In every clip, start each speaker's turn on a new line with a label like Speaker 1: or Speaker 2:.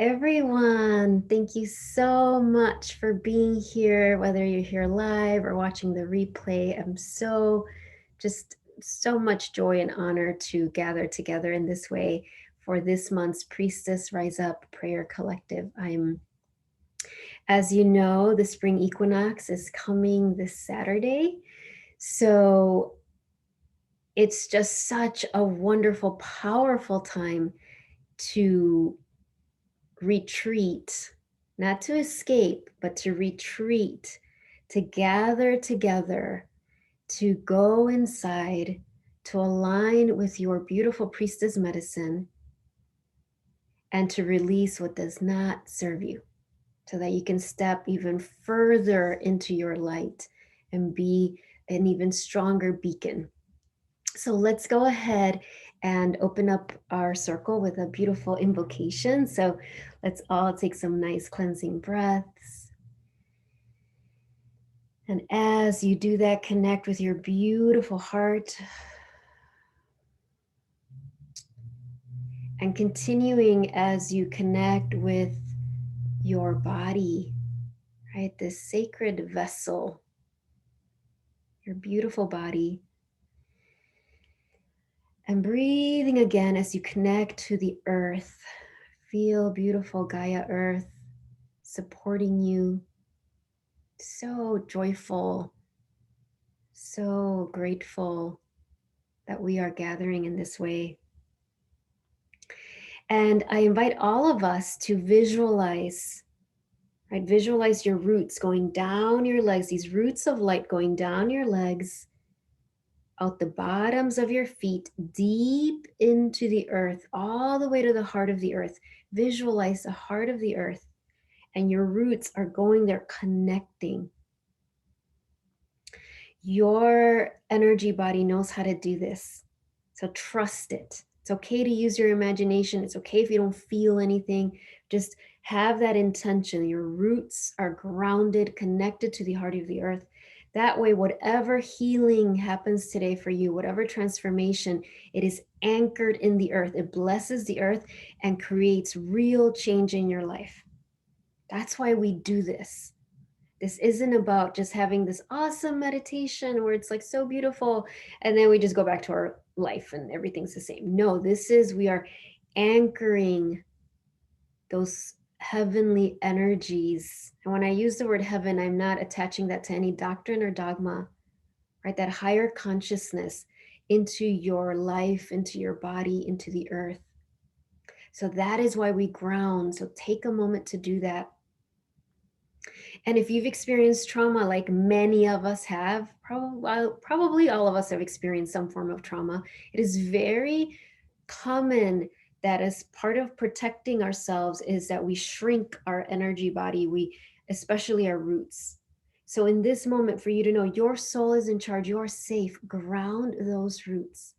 Speaker 1: everyone. Thank you so much for being here, whether you're here live or watching the replay. I'm just so much joy and honor to gather together in this way for this month's Priestess Rise Up Prayer Collective. As you know, the spring equinox is coming this Saturday. So it's just such a wonderful, powerful time to retreat, not to escape, but to retreat, to gather together, to go inside, to align with your beautiful priestess medicine, and to release what does not serve you, so that you can step even further into your light and be an even stronger beacon. So let's go ahead and open up our circle with a beautiful invocation. So let's all take some nice cleansing breaths. And as you do that, connect with your beautiful heart. And continuing as you connect with your body, right? This sacred vessel, your beautiful body. And breathing again as you connect to the earth. Feel beautiful Gaia earth supporting you. So joyful, so grateful that we are gathering in this way. And I invite all of us to visualize, right? Visualize your roots going down your legs, these roots of light going down your legs, out the bottoms of your feet, deep into the earth, all the way to the heart of the earth. Visualize the heart of the earth, and your roots are going there, connecting. Your energy body knows how to do this. So trust it. It's okay to use your imagination. It's okay if you don't feel anything. Just have that intention. Your roots are grounded, connected to the heart of the earth. That way, whatever healing happens today for you, whatever transformation, it is anchored in the earth. It blesses the earth and creates real change in your life. That's why we do this. This isn't about just having this awesome meditation where it's like so beautiful and then we just go back to our life and everything's the same. No, we are anchoring those heavenly energies. And when I use the word heaven, I'm not attaching that to any doctrine or dogma, right? That higher consciousness into your life, into your body, into the earth. So that is why we ground. So take a moment to do that. And if you've experienced trauma, like many of us have, probably all of us have experienced some form of trauma, it is very common that as part of protecting ourselves is that we shrink our energy body, especially our roots. So in this moment, for you to know your soul is in charge, you're safe, ground those roots.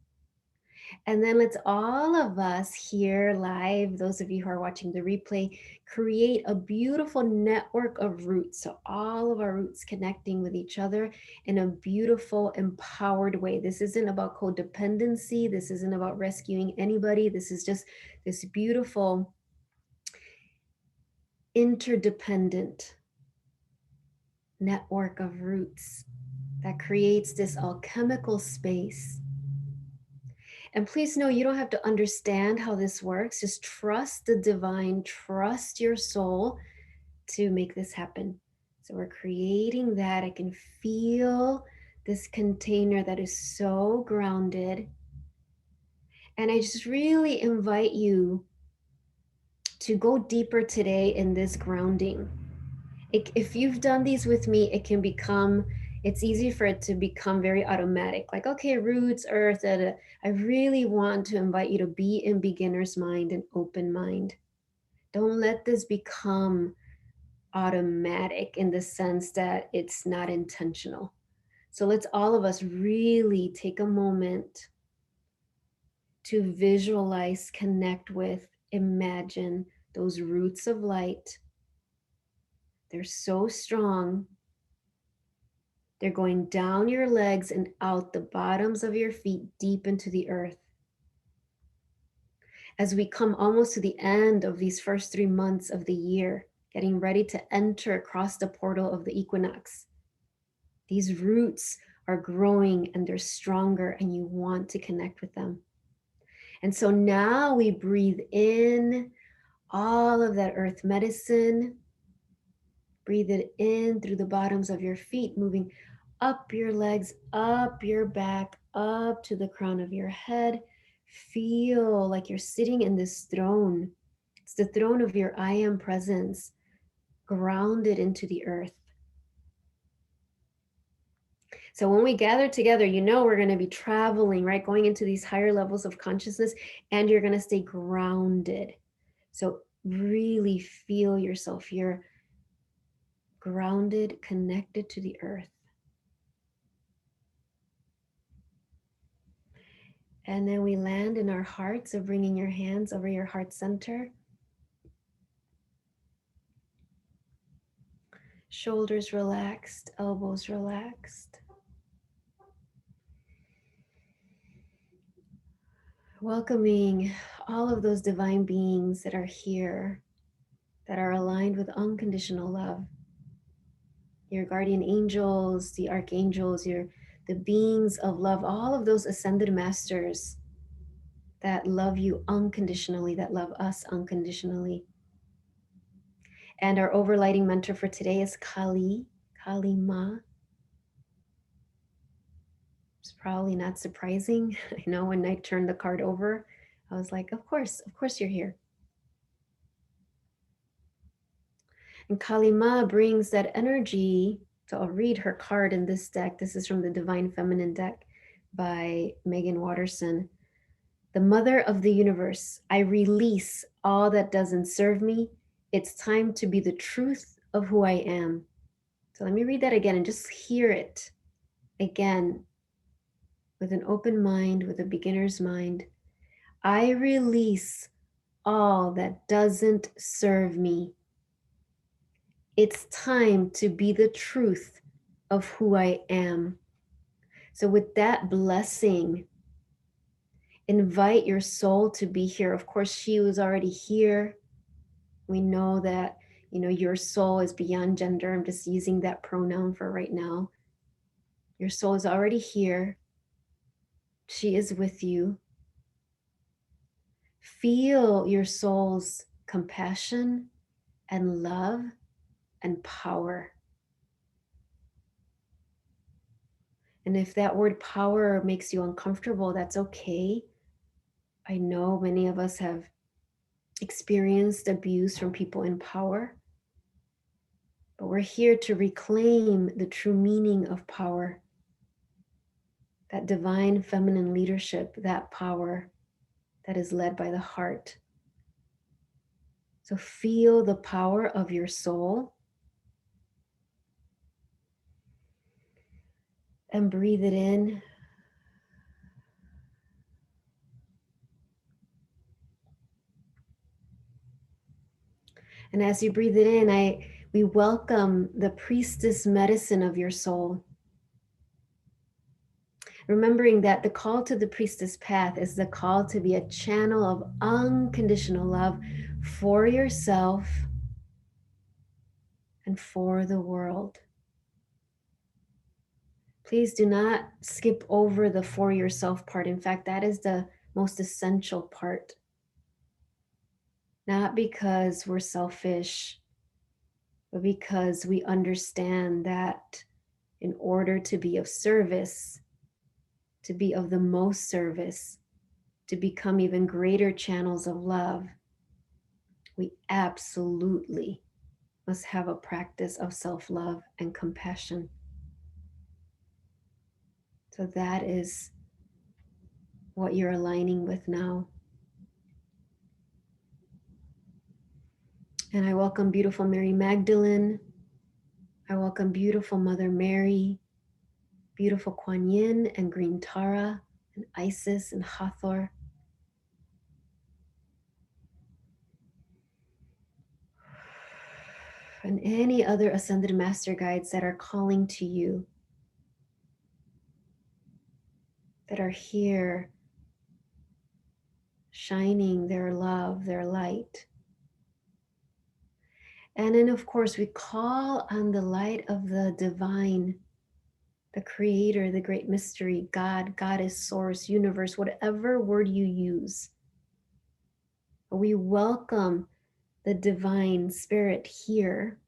Speaker 1: And then let's all of us here live, those of you who are watching the replay, create a beautiful network of roots. So all of our roots connecting with each other in a beautiful, empowered way. This isn't about codependency. This isn't about rescuing anybody. This is just this beautiful, interdependent network of roots that creates this alchemical space. And please know you don't have to understand how this works. Just trust the divine, trust your soul to make this happen. So we're creating that. I can feel this container that is so grounded. And I just really invite you to go deeper today in this grounding. If you've done these with me, it's easy for it to become very automatic. Like, okay, roots, earth, I really want to invite you to be in beginner's mind and open mind. Don't let this become automatic in the sense that it's not intentional. So let's all of us really take a moment to visualize, connect with, imagine those roots of light. They're so strong. They're going down your legs and out the bottoms of your feet deep into the earth. as we come almost to the end of these first 3 months of the year, getting ready to enter across the portal of the equinox. These roots are growing and they're stronger, and you want to connect with them. And so now we breathe in all of that earth medicine. Breathe it in through the bottoms of your feet, moving up your legs, up your back, up to the crown of your head. Feel like you're sitting in this throne. It's the throne of your I am presence, grounded into the earth. So when we gather together, we're going to be traveling, right? Going into these higher levels of consciousness, and you're going to stay grounded. So really feel yourself. You're grounded, connected to the earth. And then we land in our hearts, of bringing your hands over your heart center. Shoulders relaxed, elbows relaxed. Welcoming all of those divine beings that are here, that are aligned with unconditional love. Your guardian angels, the archangels, the beings of love, all of those ascended masters that love you unconditionally, that love us unconditionally. And our overlighting mentor for today is Kali Ma. It's probably not surprising. I know when I turned the card over, I was like, of course you're here. And Kali Ma brings that energy. So I'll read her card in this deck. This is from the Divine Feminine deck by Megan Watterson. The Mother of the Universe, I release all that doesn't serve me. It's time to be the truth of who I am. So let me read that again and just hear it again with an open mind, with a beginner's mind. I release all that doesn't serve me. It's time to be the truth of who I am. So with that blessing, invite your soul to be here. Of course, she was already here. We know that, your soul is beyond gender. I'm just using that pronoun for right now. Your soul is already here. She is with you. Feel your soul's compassion and love and power. And if that word power makes you uncomfortable, that's okay. I know many of us have experienced abuse from people in power, but we're here to reclaim the true meaning of power, that divine feminine leadership, that power that is led by the heart. So feel the power of your soul and breathe it in. And as you breathe it in, we welcome the Priestess Medicine of your soul. Remembering that the call to the Priestess path is the call to be a channel of unconditional love for yourself and for the world. Please do not skip over the for yourself part. In fact, that is the most essential part. Not because we're selfish, but because we understand that in order to be of service, to be of the most service, to become even greater channels of love, we absolutely must have a practice of self-love and compassion. So that is what you're aligning with now. And I welcome beautiful Mary Magdalene. I welcome beautiful Mother Mary, beautiful Kuan Yin and Green Tara and Isis and Hathor. And any other ascended master guides that are calling to you, that are here shining their love, their light. And then, of course, we call on the light of the divine, the creator, the great mystery, God, goddess, source, universe, whatever word you use. We welcome the divine spirit here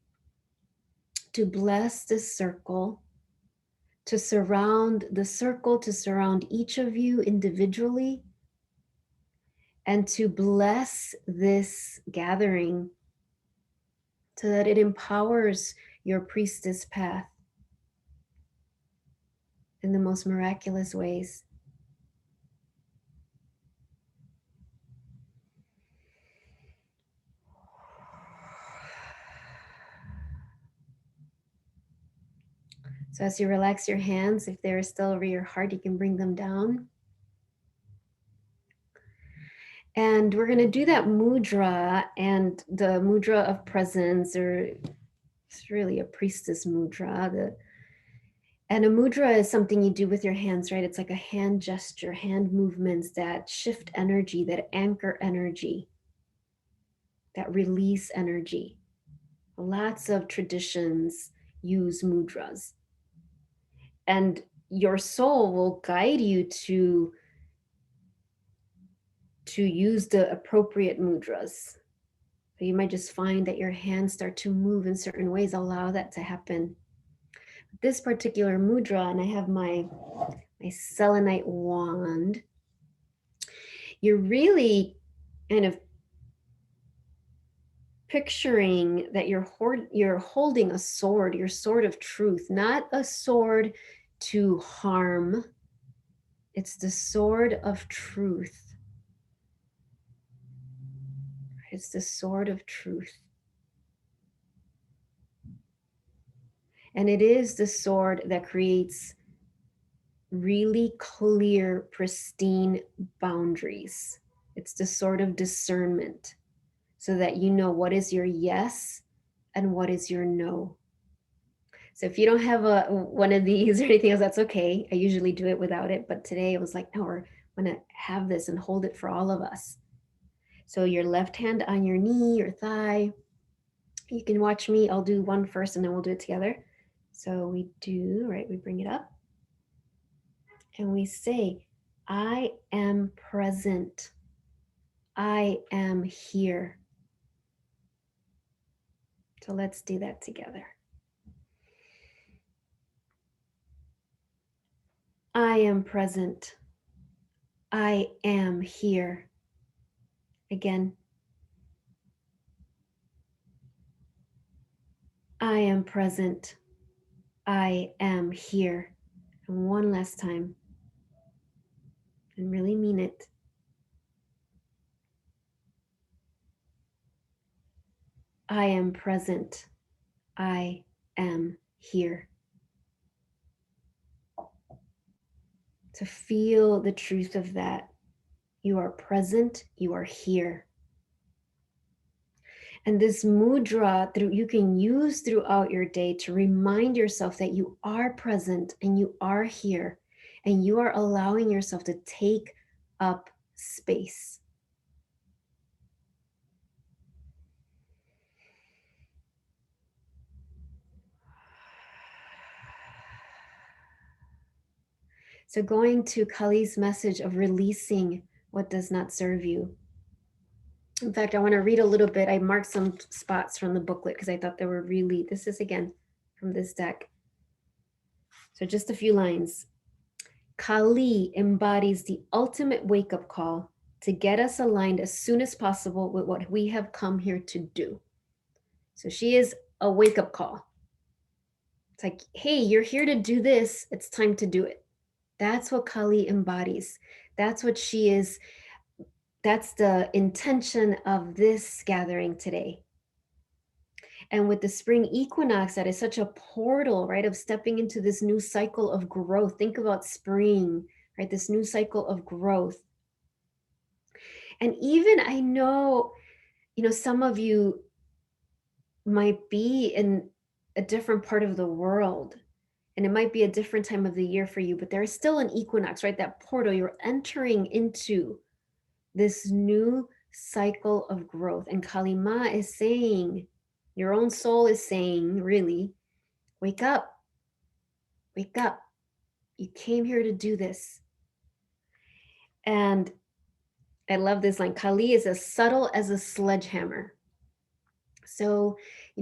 Speaker 1: to bless this circle, to surround the circle, to surround each of you individually, and to bless this gathering so that it empowers your priestess path in the most miraculous ways. So as you relax your hands, if they're still over your heart, you can bring them down. And we're going to do that mudra, and the mudra of presence, or it's really a priestess mudra. And a mudra is something you do with your hands, right? It's like a hand gesture, hand movements that shift energy, that anchor energy, that release energy. Lots of traditions use mudras. And your soul will guide you to use the appropriate mudras. So you might just find that your hands start to move in certain ways. Allow that to happen. This particular mudra, and I have my selenite wand, you're really kind of picturing that you're holding a sword, your sword of truth, not a sword to harm. It's the sword of truth. It's the sword of truth. And it is the sword that creates really clear, pristine boundaries. It's the sword of discernment so that you know what is your yes and what is your no. So if you don't have one of these or anything else, that's okay. I usually do it without it, but today it was like, no, we're going to have this and hold it for all of us. So your left hand on your knee or thigh. You can watch me. I'll do one first and then we'll do it together. So we do, right? We bring it up and we say, I am present. I am here. So let's do that together. I am present. I am here. Again. I am present. I am here. And one last time. And really mean it. I am present. I am here. To feel the truth of that. You are present. You are here. And this mudra you can use throughout your day to remind yourself that you are present and you are here and you are allowing yourself to take up space. So going to Kali's message of releasing what does not serve you. In fact, I want to read a little bit. I marked some spots from the booklet because I thought they were really, this is again from this deck. So just a few lines. Kali embodies the ultimate wake-up call to get us aligned as soon as possible with what we have come here to do. So she is a wake-up call. It's like, hey, you're here to do this. It's time to do it. That's what Kali embodies. That's what she is. That's the intention of this gathering today. And with the spring equinox, that is such a portal, right, of stepping into this new cycle of growth. Think about spring, right, this new cycle of growth. And even I know, some of you might be in a different part of the world, and it might be a different time of the year for you, but there is still an equinox, right, that portal you're entering into this new cycle of growth. And Kalima is saying, your own soul is saying, really, wake up, wake up. You came here to do this. And I love this line, Kali is as subtle as a sledgehammer. So,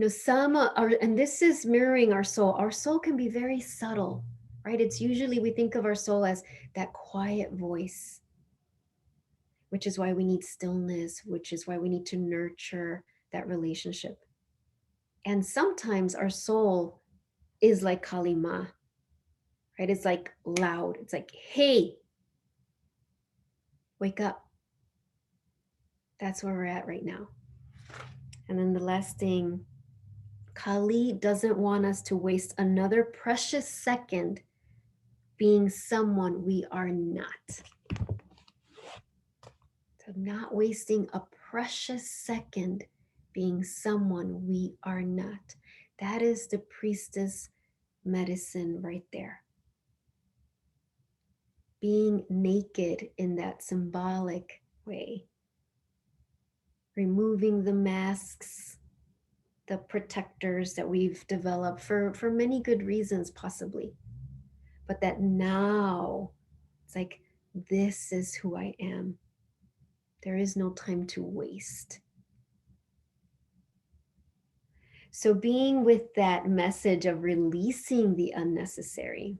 Speaker 1: some are, and this is mirroring our soul. Our soul can be very subtle, right? It's usually, we think of our soul as that quiet voice, which is why we need stillness, which is why we need to nurture that relationship. And sometimes our soul is like Kalima, right? It's like loud. It's like, hey, wake up. That's where we're at right now. And then the last thing, Kali doesn't want us to waste another precious second being someone we are not. So, not wasting a precious second being someone we are not. That is the priestess medicine right there. Being naked in that symbolic way, removing the masks, the protectors that we've developed for many good reasons, possibly. But that now it's like, this is who I am. There is no time to waste. So, being with that message of releasing the unnecessary,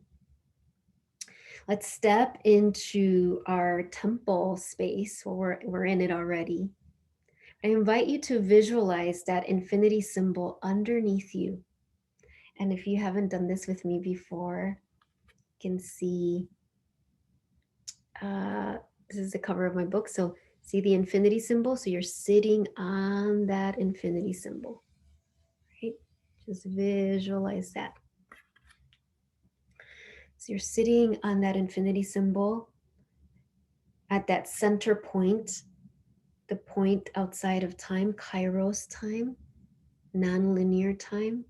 Speaker 1: let's step into our temple space. Well, we're in it already. I invite you to visualize that infinity symbol underneath you. And if you haven't done this with me before, you can see this is the cover of my book. So see the infinity symbol. So you're sitting on that infinity symbol, right? Just visualize that. So you're sitting on that infinity symbol at that center point, the point outside of time, Kairos time, non-linear time.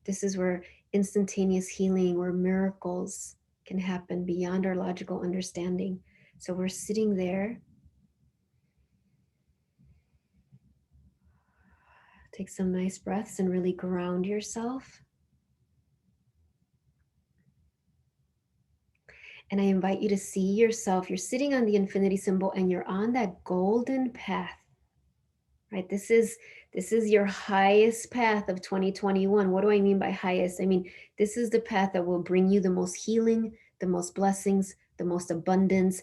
Speaker 1: This is where instantaneous healing or miracles can happen beyond our logical understanding. So we're sitting there. Take some nice breaths and really ground yourself. And I invite you to see yourself. You're sitting on the infinity symbol and you're on that golden path, right? This is your highest path of 2021. What do I mean by highest? I mean, this is the path that will bring you the most healing, the most blessings, the most abundance,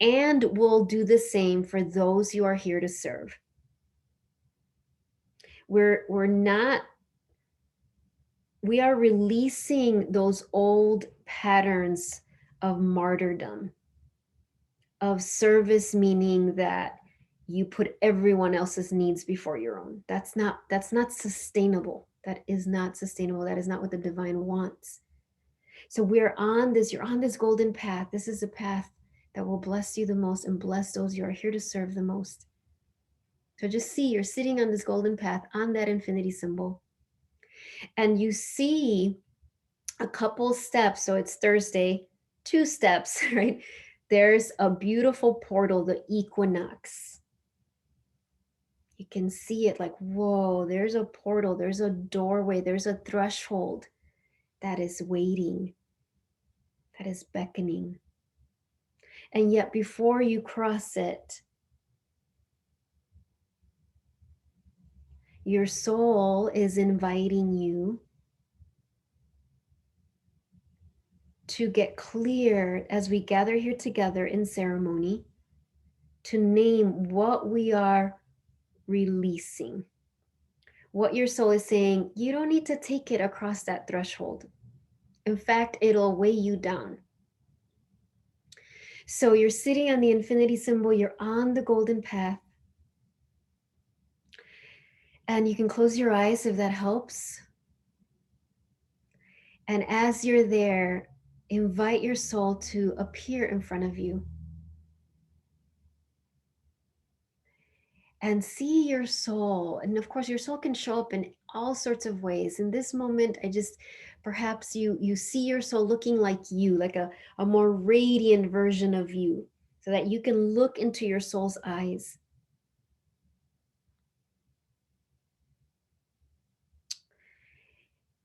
Speaker 1: and will do the same for those you are here to serve. We are releasing those old patterns of martyrdom, of service, meaning that you put everyone else's needs before your own. That's not sustainable. That is not sustainable. That is not what the divine wants. So you're on this golden path. This is a path that will bless you the most and bless those you are here to serve the most. So just see, you're sitting on this golden path on that infinity symbol. And you see a couple steps. So it's Thursday, 2 steps, right? There's a beautiful portal, the Equinox. You can see it like, whoa, there's a portal, there's a doorway, there's a threshold that is waiting, that is beckoning. And yet before you cross it, your soul is inviting you to get clear as we gather here together in ceremony to name what we are releasing. What your soul is saying, you don't need to take it across that threshold. In fact, it'll weigh you down. So you're sitting on the infinity symbol, you're on the golden path. And you can close your eyes if that helps. And as you're there, invite your soul to appear in front of you. And see your soul. And of course, your soul can show up in all sorts of ways. In this moment, perhaps you see your soul looking like you, like a more radiant version of you. so that you can look into your soul's eyes.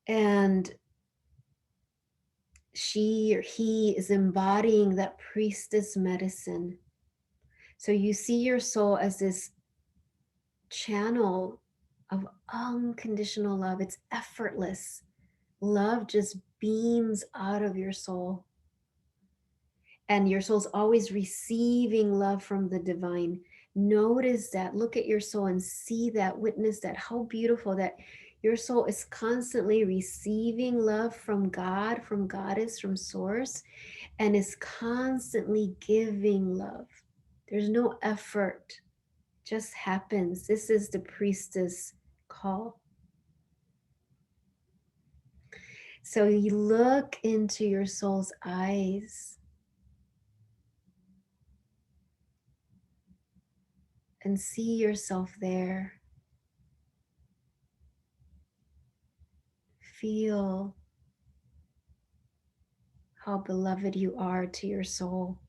Speaker 1: And she or he is embodying that priestess medicine. So you see your soul as this channel of unconditional love. It's effortless. Love just beams out of your soul. And your soul's always receiving love from the divine. Notice that. Look at your soul and see that, witness that. How beautiful that your soul is constantly receiving love from God, from Goddess, from Source, and is constantly giving love. There's no effort, it just happens. This is the priestess call. So you look into your soul's eyes and see yourself there. Feel how beloved you are to your soul.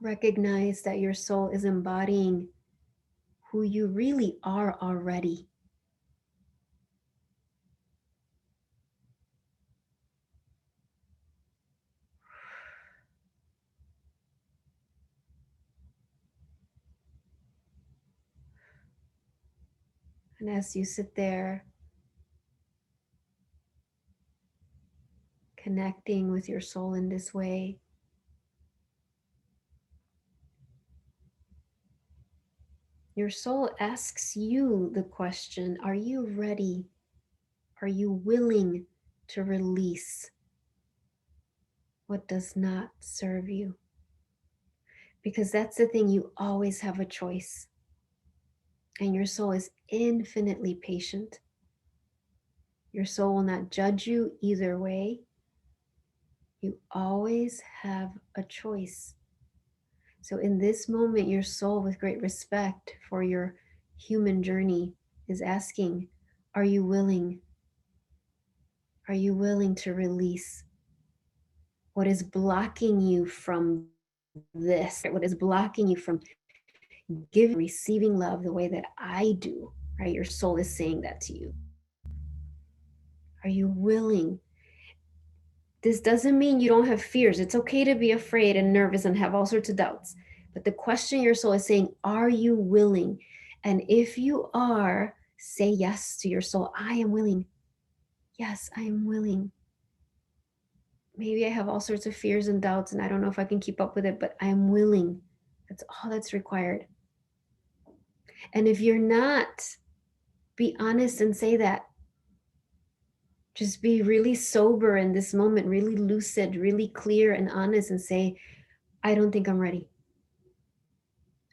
Speaker 1: Recognize that your soul is embodying who you really are already. And as you sit there, connecting with your soul in this way, your soul asks you the question, are you ready? Are you willing to release what does not serve you? Because that's the thing, you always have a choice. And your soul is infinitely patient. Your soul will not judge you either way. You always have a choice. So in this moment, your soul, with great respect for your human journey, is asking, are you willing? Are you willing to release what is blocking you from this? What is blocking you from giving, receiving love the way that I do, right? Your soul is saying that to you. Are you willing? This doesn't mean you don't have fears. It's okay to be afraid and nervous and have all sorts of doubts. But the question your soul is saying, are you willing? And if you are, say yes to your soul. I am willing. Yes, I am willing. Maybe I have all sorts of fears and doubts and I don't know if I can keep up with it, but I am willing. That's all that's required. And if you're not, be honest and say that. Just be really sober in this moment, really lucid, really clear and honest, and say, I don't think I'm ready.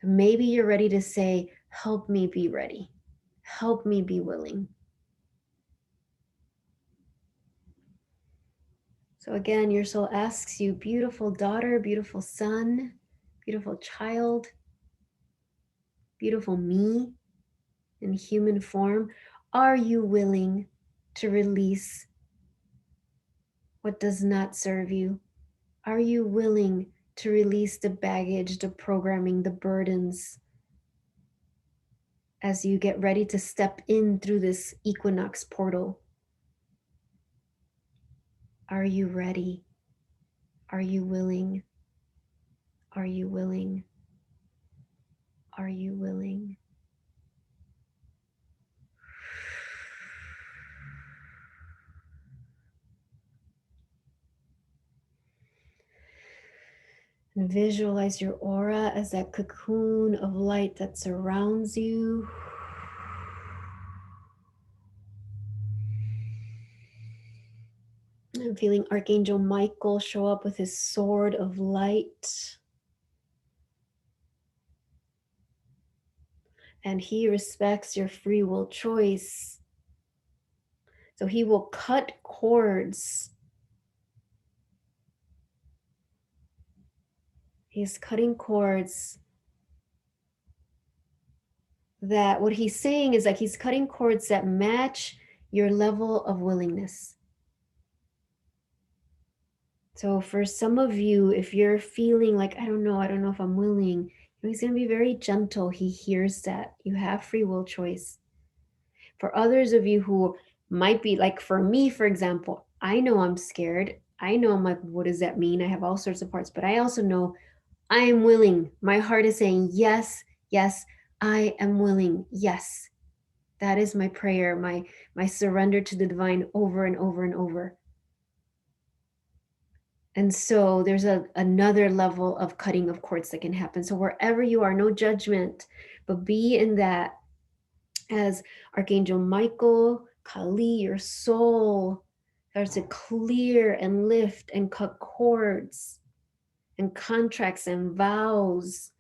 Speaker 1: Maybe you're ready to say, help me be ready. Help me be willing. So again, your soul asks you, beautiful daughter, beautiful son, beautiful child, beautiful me in human form, are you willing to release what does not serve you? Are you willing to release the baggage, the programming, the burdens as you get ready to step in through this equinox portal? Are you ready? Are you willing? Are you willing? Are you willing? And visualize your aura as that cocoon of light that surrounds you. I'm feeling Archangel Michael show up with his sword of light. And he respects your free will choice. So he will cut cords. He's cutting cords that what he's saying is like he's cutting cords that match your level of willingness. So for some of you, if you're feeling like, I don't know if I'm willing, he's going to be very gentle. He hears that. You have free will choice. For others of you who might be like, for me, for example, I know I'm scared. I know I'm like, what does that mean? I have all sorts of parts, but I also know I am willing. My heart is saying, yes, yes, I am willing. Yes. That is my prayer, my surrender to the divine over and over and over. And so there's another level of cutting of cords that can happen. So wherever you are, no judgment, but be in that as Archangel Michael, Kali, your soul starts to clear and lift and cut cords and contracts and vows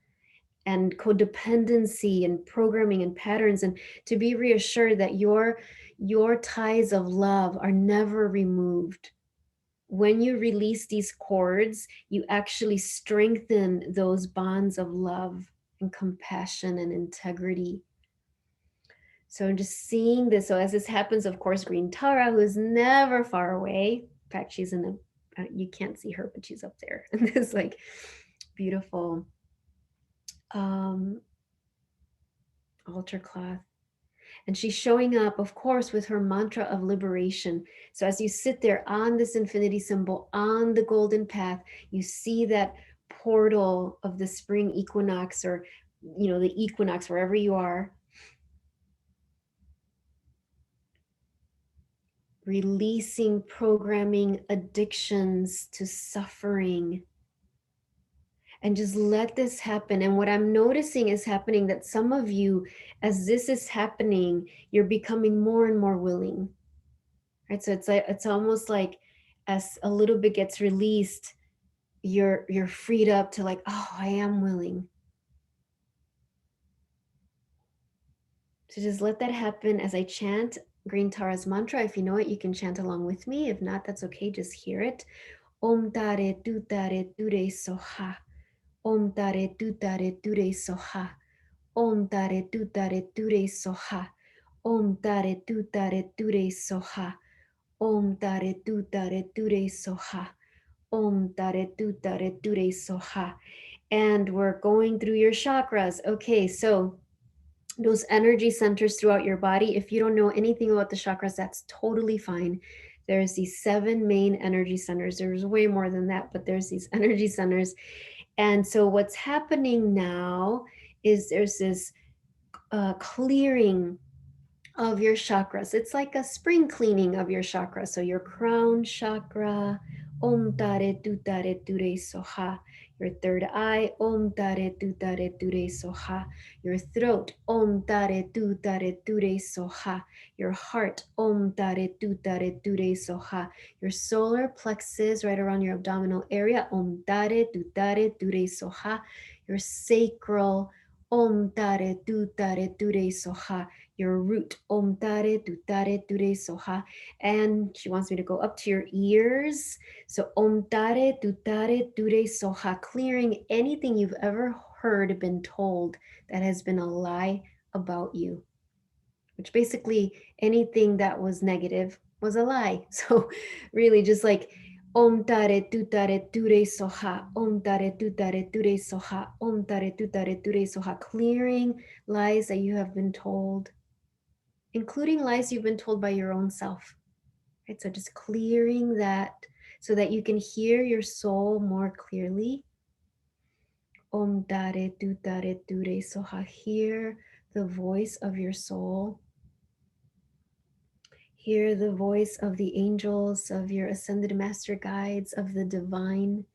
Speaker 1: and codependency and programming and patterns, and to be reassured that your ties of love are never removed. When you release these cords, you actually strengthen those bonds of love and compassion and integrity. So I'm just seeing this. So as this happens, of course, Green Tara, who is never far away. In fact, she's in the, you can't see her, but she's up there. And this like beautiful altar cloth. And she's showing up, of course, with her mantra of liberation. So as you sit there on this infinity symbol, on the golden path, you see that portal of the spring equinox, or, the equinox, wherever you are, releasing programming, addictions to suffering. And just let this happen. And what I'm noticing is happening that some of you, as this is happening, you're becoming more and more willing. Right? So it's almost like as a little bit gets released, you're freed up to like, oh, I am willing. So just let that happen as I chant Green Tara's mantra. If you know it, you can chant along with me. If not, that's okay. Just hear it. Om tare tu tare ture soha. Om tare tu tare ture soha. Om tare tu tare ture soha. Om tare tu tare ture soha. Om tare tu tare ture soha. Om tare tu tare ture soha. And we're going through your chakras. Okay, so those energy centers throughout your body. If you don't know anything about the chakras, that's totally fine. There's these 7 main energy centers. There's way more than that, but there's these energy centers. And so what's happening now is there's this clearing of your chakras. It's like a spring cleaning of your chakras. So your crown chakra, Om Tare Tu Tare Ture Soha. Your third eye, Om Tare Tu Tare Ture Soha. Your throat, Om Tare Tu Tare Ture Soha. Your heart, Om Tare Tu Tare Ture Soha. Your solar plexus right around your abdominal area, Om Tare Tu Tare Ture Soha. Your sacral, Om Tare Tu Tare Ture Soha. Your root, Om Tare Tu Tare Ture Soha. And she wants me to go up to your ears. So Om Tare Tu Tare Ture Soha, clearing anything you've ever heard, been told that has been a lie about you, which basically anything that was negative was a lie. So really just like Om Tare Tu Tare Ture Soha, Om Tare Tu Tare Ture Soha, Om Tare Tu Tare Ture Soha, clearing lies that you have been told, including lies you've been told by your own self. Right? So just clearing that so that you can hear your soul more clearly. Om Tare Tu Tare Ture Soha. Hear the voice of your soul. Hear the voice of the angels, of your ascended master guides, of the divine.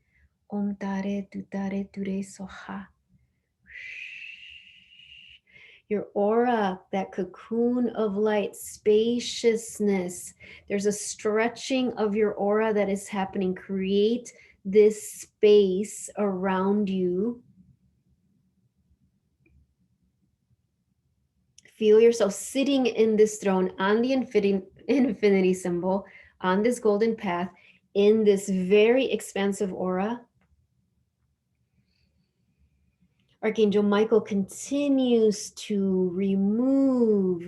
Speaker 1: Om Tare Tu Tare Ture Soha. Your aura, that cocoon of light, spaciousness. There's a stretching of your aura that is happening. Create this space around you. Feel yourself sitting in this throne on the infinity symbol, on this golden path, in this very expansive aura. Archangel Michael continues to remove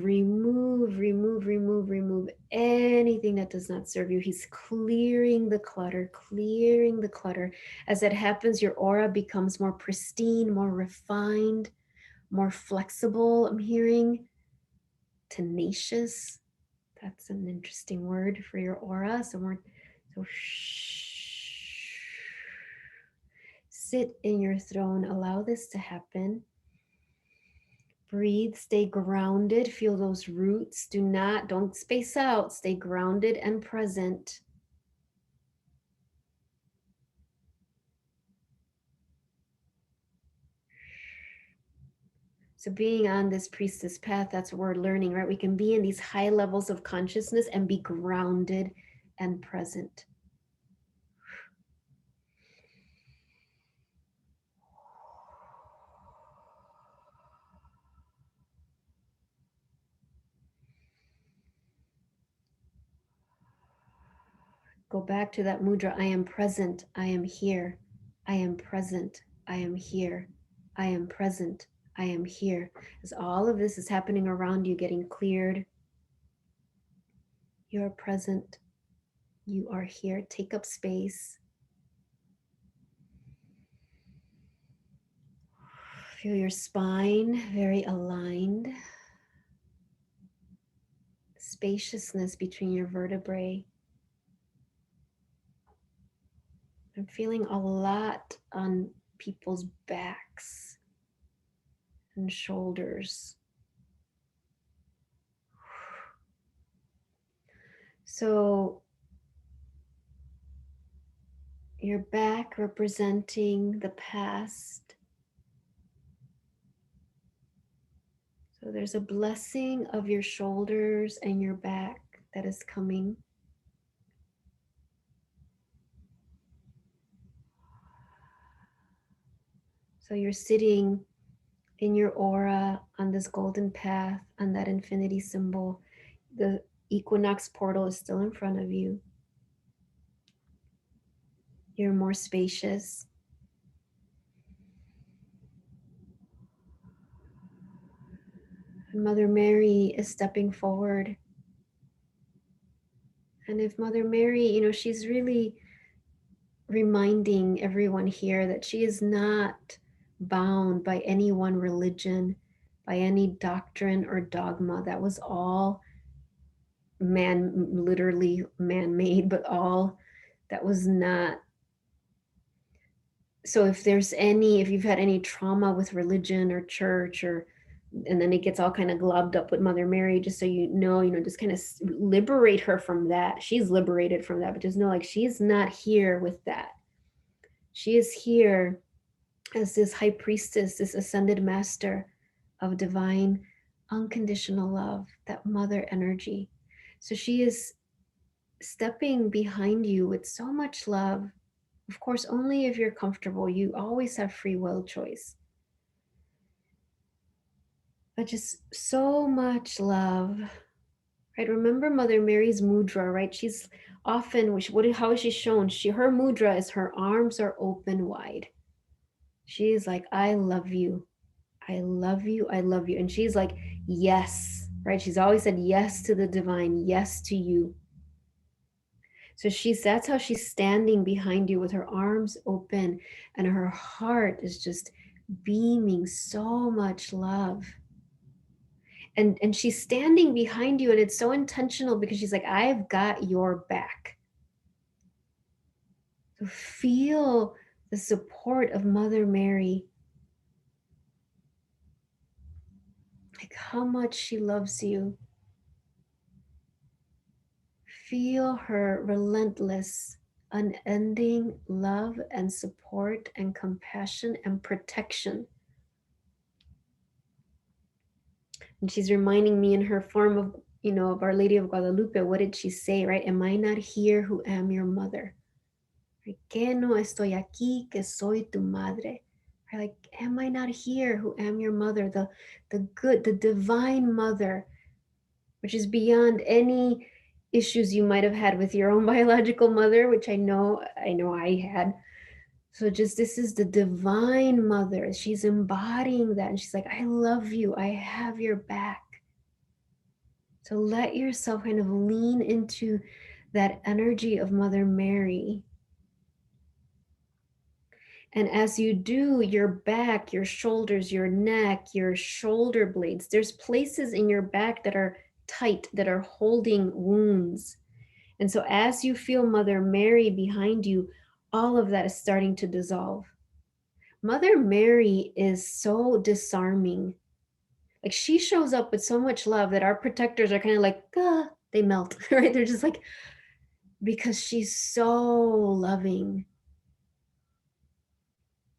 Speaker 1: anything that does not serve you. He's clearing the clutter, clearing the clutter. As that happens, your aura becomes more pristine, more refined, more flexible. I'm hearing tenacious. That's an interesting word for your aura. So sit in your throne. Allow this to happen. Breathe, stay grounded, feel those roots. Don't space out, stay grounded and present. So being on this priestess path, that's what we're learning, right? We can be in these high levels of consciousness and be grounded and present. Go back to that mudra. I am present. I am here. I am present. I am here. I am present. I am here. As all of this is happening around you, getting cleared, you're present. You are here. Take up space. Feel your spine very aligned. Spaciousness between your vertebrae. I'm feeling a lot on people's backs and shoulders. So your back representing the past. So there's a blessing of your shoulders and your back that is coming. So you're sitting in your aura on this golden path, on that infinity symbol. The Equinox portal is still in front of you. You're more spacious. And Mother Mary is stepping forward. And if Mother Mary, she's really reminding everyone here that she is not bound by any one religion, by any doctrine or dogma. That was all literally man-made, but all that was not. So if you've had any trauma with religion or church, and then it gets all kind of globbed up with Mother Mary, just so just kind of liberate her from that. She's liberated from that, but just know, like, she's not here with that. She is here as this high priestess, this ascended master of divine unconditional love, that mother energy. So she is stepping behind you with so much love. Of course, only if you're comfortable. You always have free will choice. But just so much love, right? Remember Mother Mary's mudra, right? She's often, how is she shown? Her mudra is her arms are open wide. She is like, I love you. I love you. I love you. And she's like, yes, right? She's always said yes to the divine, yes to you. So that's how she's standing behind you with her arms open, and her heart is just beaming so much love. And she's standing behind you, and it's so intentional because she's like, I've got your back. So feel the support of Mother Mary. Like how much she loves you. Feel her relentless, unending love and support and compassion and protection. And she's reminding me in her form of Our Lady of Guadalupe. What did she say, right? Am I not here who am your mother? Que no estoy aquí, que soy tu madre. Like, am I not here who am your mother? The divine mother, which is beyond any issues you might have had with your own biological mother, which I know I had. So just this is the divine mother. She's embodying that. And she's like, I love you. I have your back. So let yourself kind of lean into that energy of Mother Mary. And as you do, your back, your shoulders, your neck, your shoulder blades, there's places in your back that are tight, that are holding wounds. And so as you feel Mother Mary behind you, all of that is starting to dissolve. Mother Mary is so disarming. Like she shows up with so much love that our protectors are kind of like, they melt, right? They're just like, because she's so loving.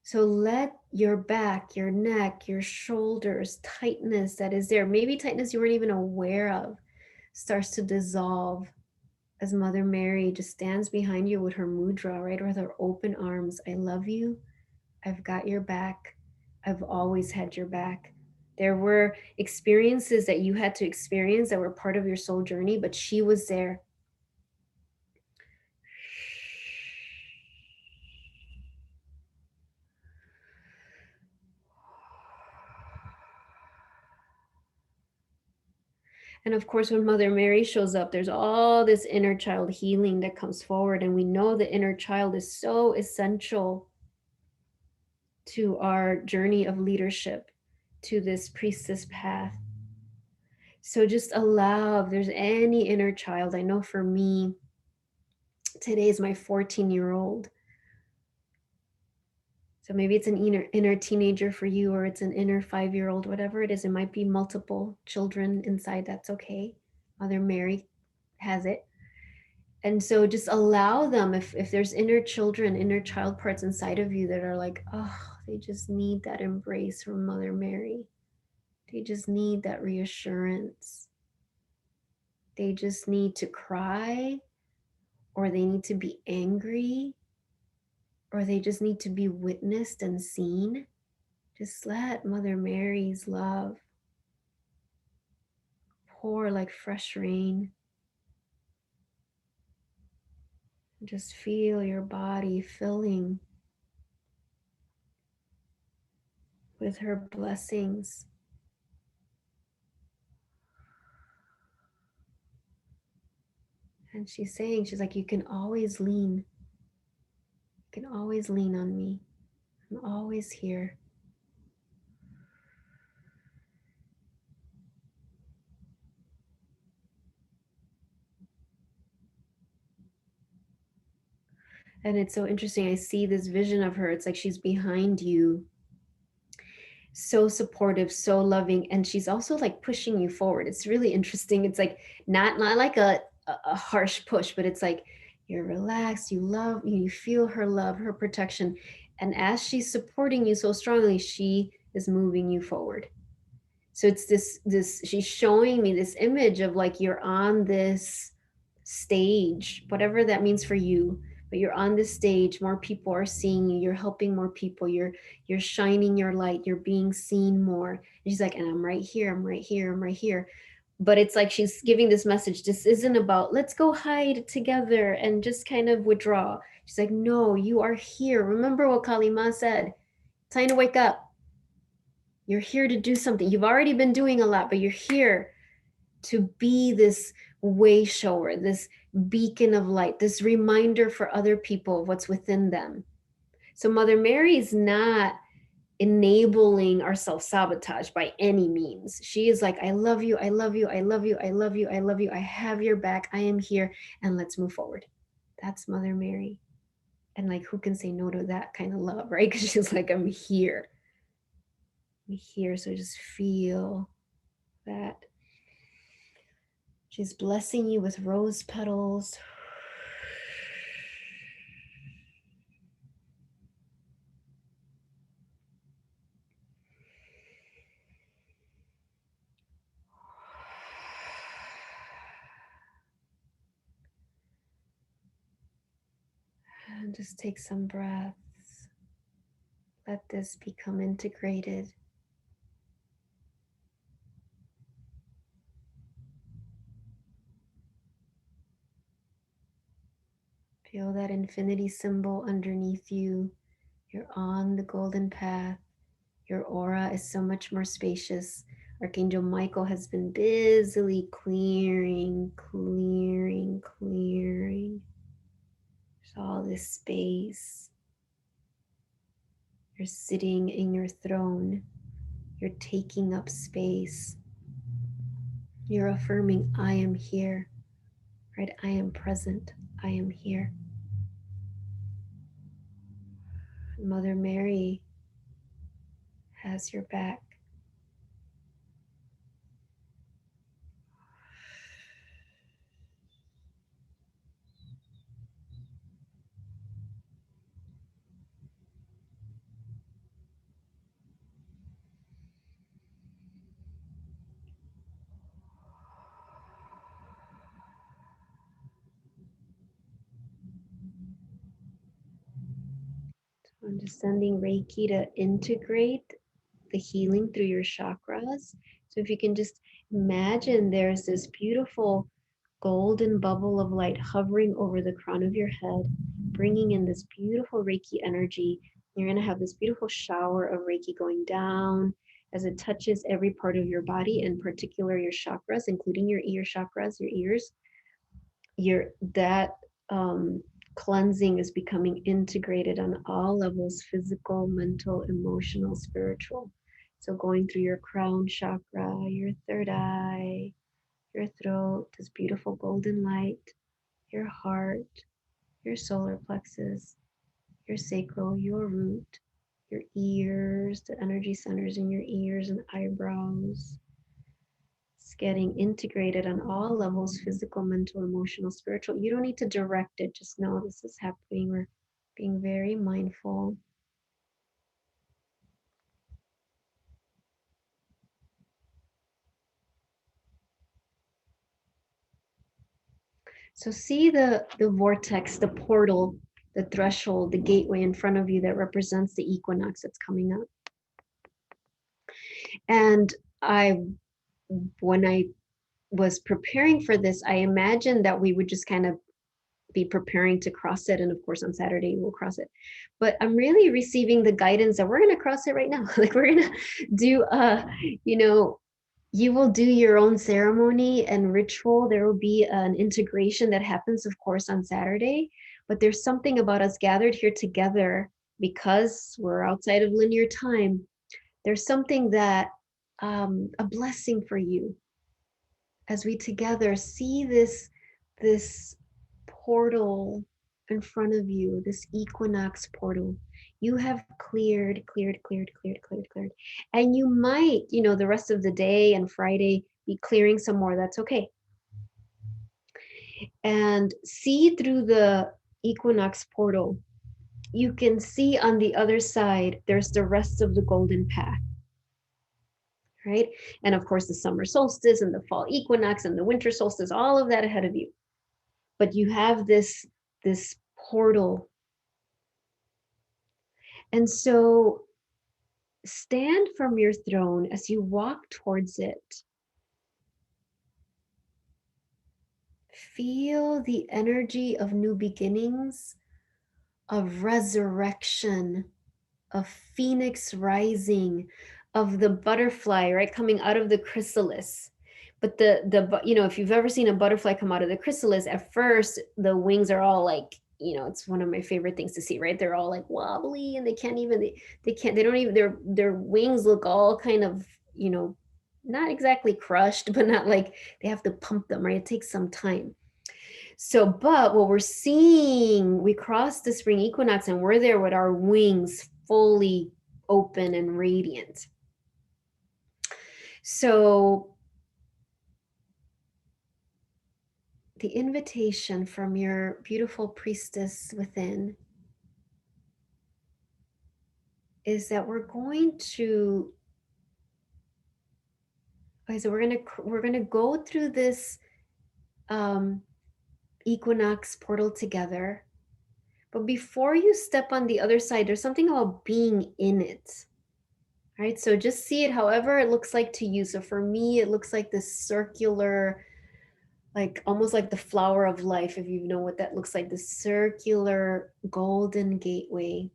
Speaker 1: So let your back, your neck, your shoulders, tightness that is there, maybe tightness you weren't even aware of, starts to dissolve as Mother Mary just stands behind you with her mudra, right? With her open arms. I love you. I've got your back. I've always had your back. There were experiences that you had to experience that were part of your soul journey, but she was there. And of course, when Mother Mary shows up, there's all this inner child healing that comes forward. And we know the inner child is so essential to our journey of leadership, to this priestess path. So just allow, if there's any inner child, I know for me, today is my 14-year-old. So maybe it's an inner teenager for you, or it's an inner 5-year-old, whatever it is. It might be multiple children inside. That's okay. Mother Mary has it. And so just allow them, if there's inner children, inner child parts inside of you that are like, oh, they just need that embrace from Mother Mary. They just need that reassurance. They just need to cry, or they need to be angry, or they just need to be witnessed and seen. Just let Mother Mary's love pour like fresh rain. Just feel your body filling with her blessings. And she's saying, she's like, you can always lean. You can always lean on me. I'm always here. And it's so interesting. I see this vision of her. It's like she's behind you, so supportive, so loving, and she's also like pushing you forward. It's really interesting. It's like not like a harsh push, but it's like you're relaxed, you love, you feel her love, her protection. And as she's supporting you so strongly, she is moving you forward. So it's this she's showing me this image of like you're on this stage, whatever that means for you, but you're on this stage, more people are seeing you, you're helping more people, you're shining your light, you're being seen more. And she's like, and I'm right here, I'm right here, I'm right here. But it's like she's giving this message. This isn't about let's go hide together and just kind of withdraw. She's like, no, you are here. Remember what Kalima said. Time to wake up. You're here to do something. You've already been doing a lot, but you're here to be this way shower, this beacon of light, this reminder for other people of what's within them. So Mother Mary is not enabling our self-sabotage by any means. She is like, I love you, I love you, I love you, I love you, I love you, I have your back, I am here, and let's move forward. That's Mother Mary. And like, who can say no to that kind of love, right? Because she's like, I'm here. I'm here. So just feel that. She's blessing you with rose petals. And just take some breaths. Let this become integrated. Feel that infinity symbol underneath you. You're on the golden path. Your aura is so much more spacious. Archangel Michael has been busily clearing, clearing, clearing. There's all this space. You're sitting in your throne. You're taking up space. You're affirming, I am here, right? I am present. I am here. Mother Mary has your back. I'm just sending Reiki to integrate the healing through your chakras. So if you can just imagine there's this beautiful golden bubble of light hovering over the crown of your head, bringing in this beautiful Reiki energy. You're going to have this beautiful shower of Reiki going down as it touches every part of your body, in particular your chakras, including your ear chakras, your ears. That cleansing is becoming integrated on all levels: physical, mental, emotional, spiritual. So going through your crown chakra, your third eye, your throat, this beautiful golden light, your heart, your solar plexus, your sacral, your root, your ears, the energy centers in your ears and eyebrows. It's getting integrated on all levels: physical, mental, emotional, spiritual. You don't need to direct it, just know this is happening. We're being very mindful. So see the vortex, the portal, the threshold, the gateway in front of you that represents the equinox that's coming up. And when I was preparing for this, I imagined that we would just kind of be preparing to cross it. And of course, on Saturday, we'll cross it. But I'm really receiving the guidance that we're going to cross it right now. Like we're going to do, you know, you will do your own ceremony and ritual. There will be an integration that happens, of course, on Saturday. But there's something about us gathered here together because we're outside of linear time. There's something that, a blessing for you as we together see this portal in front of you, this equinox portal. You have cleared, cleared, cleared, cleared, cleared, cleared. And you might, the rest of the day and Friday be clearing some more. That's okay. And see through the equinox portal. You can see on the other side, there's the rest of the golden path. Right? And of course, the summer solstice and the fall equinox and the winter solstice, all of that ahead of you. But you have this portal. And so stand from your throne as you walk towards it. Feel the energy of new beginnings, of resurrection, of phoenix rising, of the butterfly, right, coming out of the chrysalis. But if you've ever seen a butterfly come out of the chrysalis, at first the wings are all like, it's one of my favorite things to see, right? They're all like wobbly and they can't even, they don't even, their wings look all kind of, not exactly crushed, but not like they have to pump them, right? It takes some time. So, but what we're seeing, we crossed the spring equinox and we're there with our wings fully open and radiant. So, the invitation from your beautiful priestess within is that we're going to go through this equinox portal together. But before you step on the other side, there's something about being in it. Right? So just see it however it looks like to you. So for me, it looks like this circular, like almost like the flower of life, if you know what that looks like, the circular golden gateway.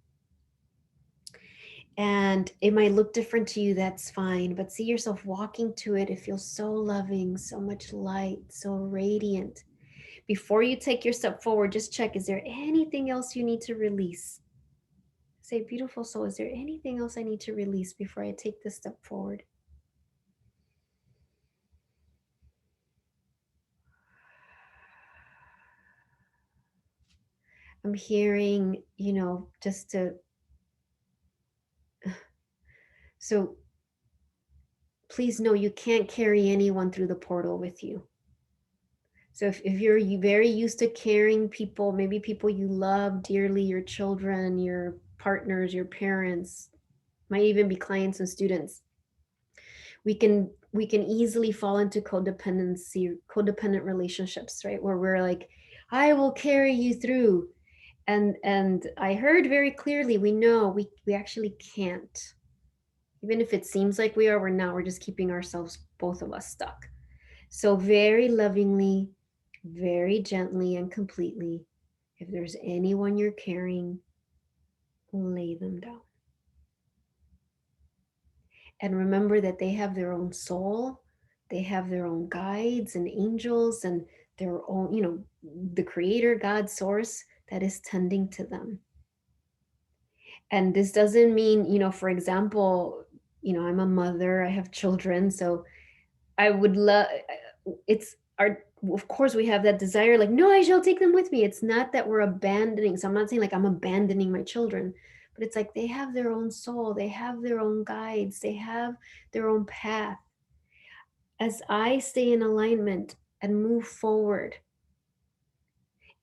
Speaker 1: And it might look different to you, that's fine, but see yourself walking to it. It feels so loving, so much light, so radiant. Before you take your step forward, just check, is there anything else you need to release? Say, beautiful soul, is there anything else I need to release before I take this step forward? I'm hearing, just to, so please know you can't carry anyone through the portal with you. So if you're very used to carrying people, maybe people you love dearly, your children, your partners, your parents, might even be clients and students, we can easily fall into codependent relationships, right? Where we're like, I will carry you through. And I heard very clearly, we know we actually can't. Even if it seems like we are, we're not. We're just keeping ourselves, both of us, stuck. So very lovingly, very gently and completely, if there's anyone you're carrying, lay them down. And remember that they have their own soul, they have their own guides and angels and their own, the creator, God, source that is tending to them. And this doesn't mean, for example, I'm a mother, I have children, so I would love, it's our, of course we have that desire, like, no, I shall take them with me. It's not that we're abandoning. So I'm not saying like I'm abandoning my children, but it's like they have their own soul, they have their own guides, they have their own path. As I stay in alignment and move forward,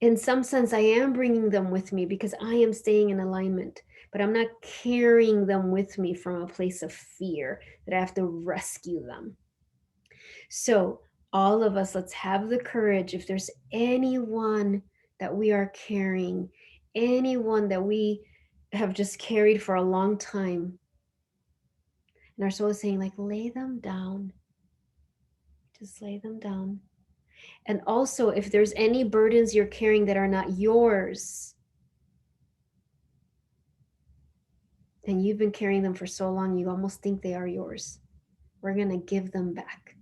Speaker 1: in some sense, I am bringing them with me because I am staying in alignment, but I'm not carrying them with me from a place of fear that I have to rescue them. So, all of us, let's have the courage. If there's anyone that we are carrying, anyone that we have just carried for a long time, and our soul is saying, like, lay them down, just lay them down. And also, if there's any burdens you're carrying that are not yours, and you've been carrying them for so long, you almost think they are yours, we're going to give them back.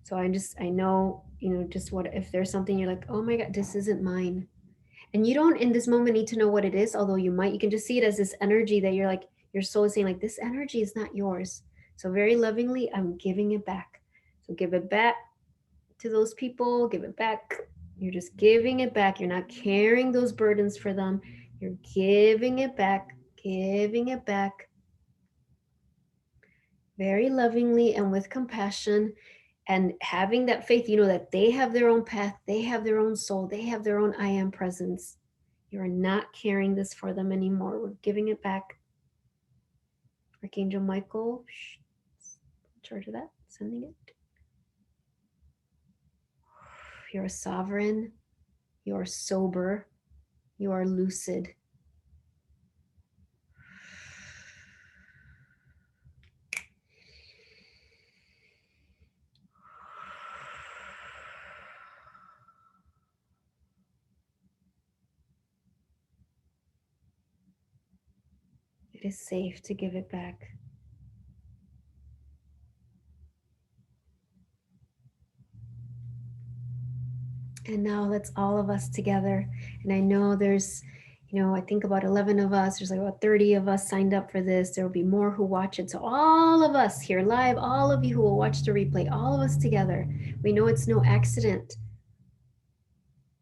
Speaker 1: So I know, just what, if there's something you're like, oh my God, this isn't mine. And you don't in this moment need to know what it is, although you might, you can just see it as this energy that you're like, your soul is saying like, this energy is not yours. So very lovingly, I'm giving it back. So give it back to those people, give it back. You're just giving it back. You're not carrying those burdens for them. You're giving it back, giving it back. Very lovingly and with compassion, and having that faith, that they have their own path, they have their own soul, they have their own I am presence. You're not carrying this for them anymore. We're giving it back. Archangel Michael, in charge of that, sending it. You're a sovereign, you're sober, you are lucid. It is safe to give it back. And now let's all of us together. And I know there's, I think about 11 of us, there's like about 30 of us signed up for this. There will be more who watch it. So all of us here live, all of you who will watch the replay, all of us together, we know it's no accident,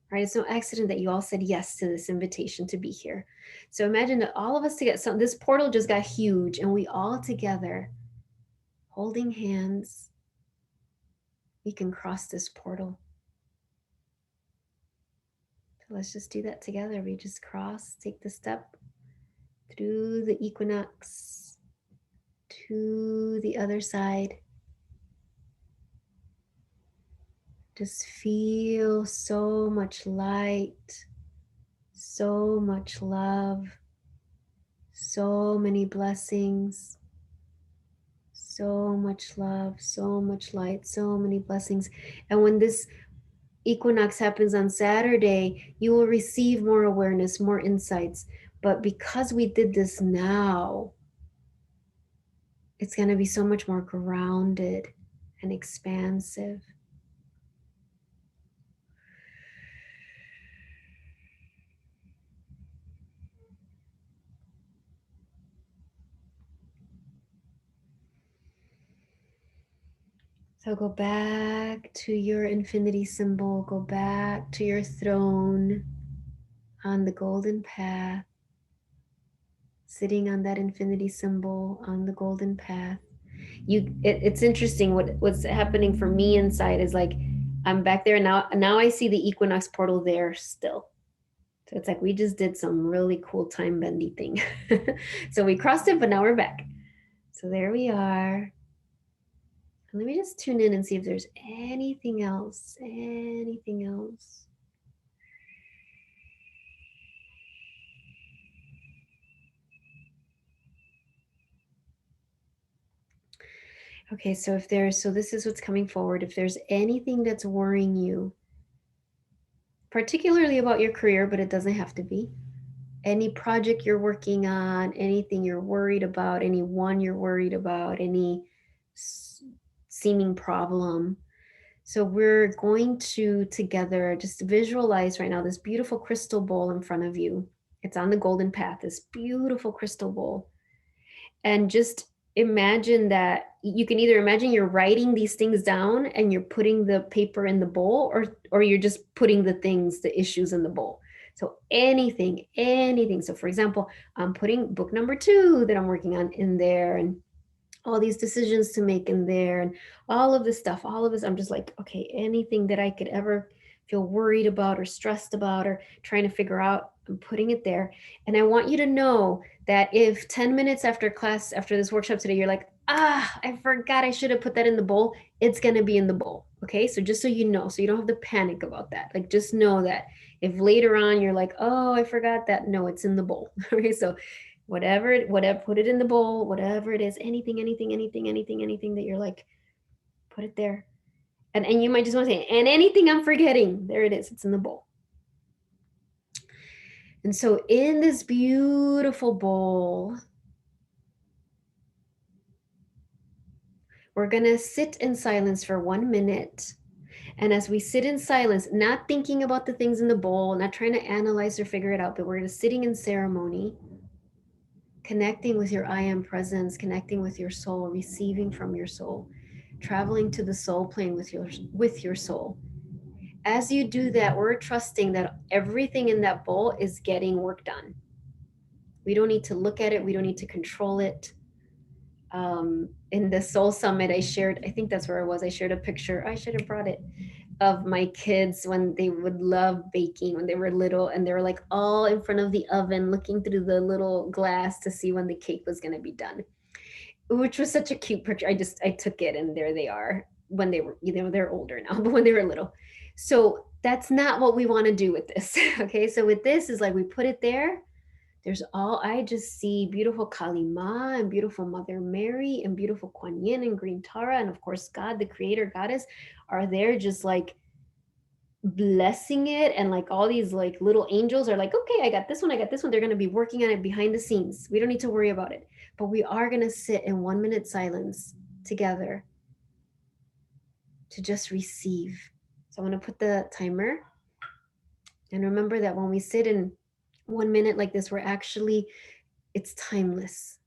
Speaker 1: right? It's no accident that you all said yes to this invitation to be here. So imagine that all of us together, so this portal just got huge and we all together holding hands, we can cross this portal. Let's just do that together. We just cross, take the step through the equinox to the other side. Just feel so much light, so much love, so many blessings, so much love, so much light, so many blessings. And when this equinox happens on Saturday, you will receive more awareness, more insights. But because we did this now, It's going to be so much more grounded and expansive. So go back to your infinity symbol, go back to your throne on the golden path, sitting on that infinity symbol on the golden path. It's interesting what's happening for me inside is like I'm back there now I see the equinox portal there still. So it's like we just did some really cool time bendy thing. So we crossed it, but now we're back. So there we are. Let me just tune in and see if there's anything else. Anything else. Okay, so so this is what's coming forward. If there's anything that's worrying you, particularly about your career, but it doesn't have to be, any project you're working on, anything you're worried about, anyone you're worried about, any seeming problem. So we're going to together just visualize right now this beautiful crystal bowl in front of you. It's on the golden path, this beautiful crystal bowl. And just imagine that you can either imagine you're writing these things down and you're putting the paper in the bowl, or you're just putting the issues in the bowl. So anything. So for example, I'm putting book number 2 that I'm working on in there, and all these decisions to make in there, and all of this stuff, all of this. I'm just like, okay, anything that I could ever feel worried about or stressed about or trying to figure out, I'm putting it there. And I want you to know that if 10 minutes after class, after this workshop today, you're like, I forgot I should have put that in the bowl, it's going to be in the bowl. Okay. So just so you know, so you don't have to panic about that. Like, just know that if later on you're like, oh, I forgot that, no, it's in the bowl. Okay. So whatever, put it in the bowl, whatever it is, anything that you're like, put it there. And you might just want to say, and anything I'm forgetting, there it is, it's in the bowl. And so in this beautiful bowl, we're going to sit in silence for 1 minute. And as we sit in silence, not thinking about the things in the bowl, not trying to analyze or figure it out, but we're just sitting in ceremony, connecting with your I am presence, connecting with your soul, receiving from your soul, traveling to the soul plane with your soul. As you do that, we're trusting that everything in that bowl is getting work done. We don't need to look at it. We don't need to control it. In the Soul Summit, I think that's where I was. I shared a picture. I should have brought it, of my kids when they would love baking when they were little, and they were like all in front of the oven looking through the little glass to see when the cake was going to be done, which was such a cute picture. I took it, and there they are when they were, they're older now, but when they were little. So that's not what we want to do with this. Okay, so with this is like we put it there. I just see beautiful Kali Ma and beautiful Mother Mary and beautiful Kuan Yin and Green Tara, and of course God, the creator goddess, are there just like blessing it. And like all these like little angels are like, okay, I got this one, they're going to be working on it behind the scenes. We don't need to worry about it, but we are going to sit in 1 minute silence together to just receive. So I'm going to put the timer, and remember that when we sit in 1 minute like this, it's timeless.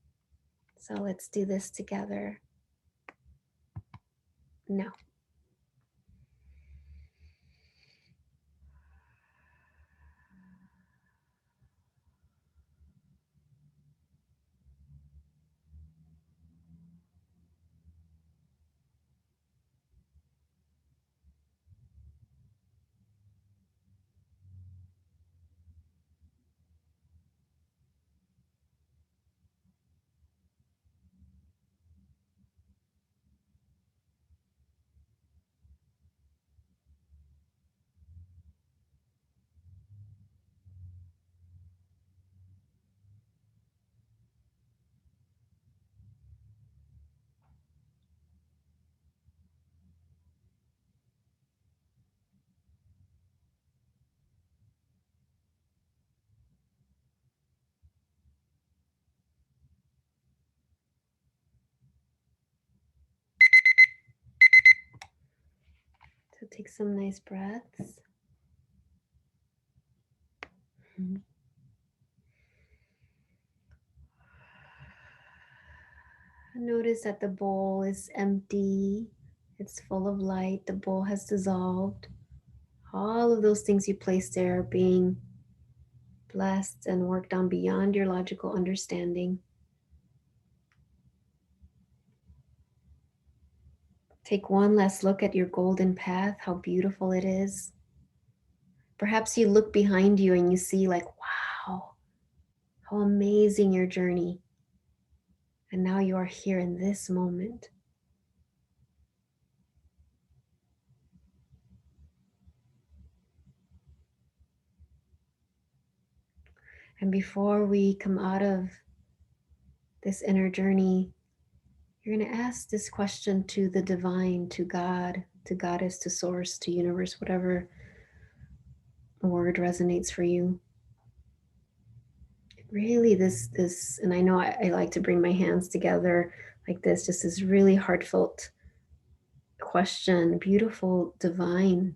Speaker 1: So let's do this together now. Take some nice breaths. Notice that the bowl is empty. It's full of light. The bowl has dissolved. All of those things you placed there are being blessed and worked on beyond your logical understanding. Take one last look at your golden path, how beautiful it is. Perhaps you look behind you and you see, like, wow, how amazing your journey. And now you are here in this moment. And before we come out of this inner journey, you're going to ask this question to the divine, to God, to goddess, to source, to universe, whatever word resonates for you. Really, this, and I know I like to bring my hands together like this, just this really heartfelt question. Beautiful divine,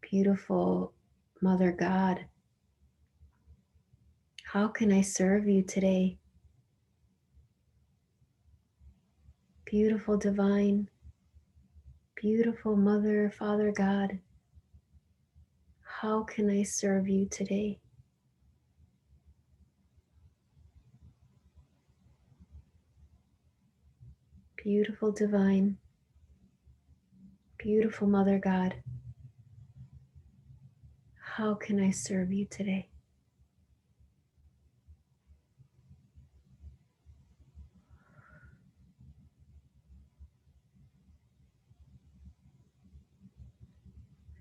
Speaker 1: beautiful Mother God, how can I serve you today? Beautiful divine, beautiful Mother, Father God, how can I serve you today? Beautiful divine, beautiful Mother God, how can I serve you today?